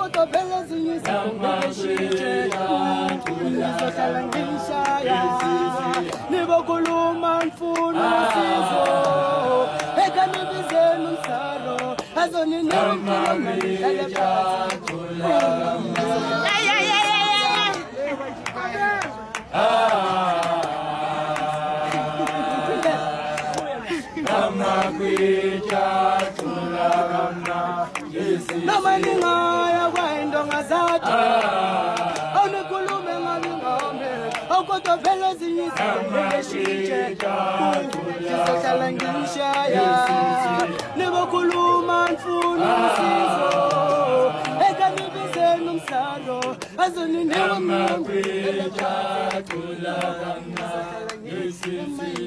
kodwa phela zingisishe ngizohlala ngishaya nibokhuluma mfuna usizo ekanibizeni umsalo azoninika umhlala phansi Namaningaya kwendonga zathu awunikhulume ngabingame awukodwa phela zingisishe ngizohlala ngishaya nibokhuluma mfuna usizo ekanibizeni umsalo azoninika umhlala phansi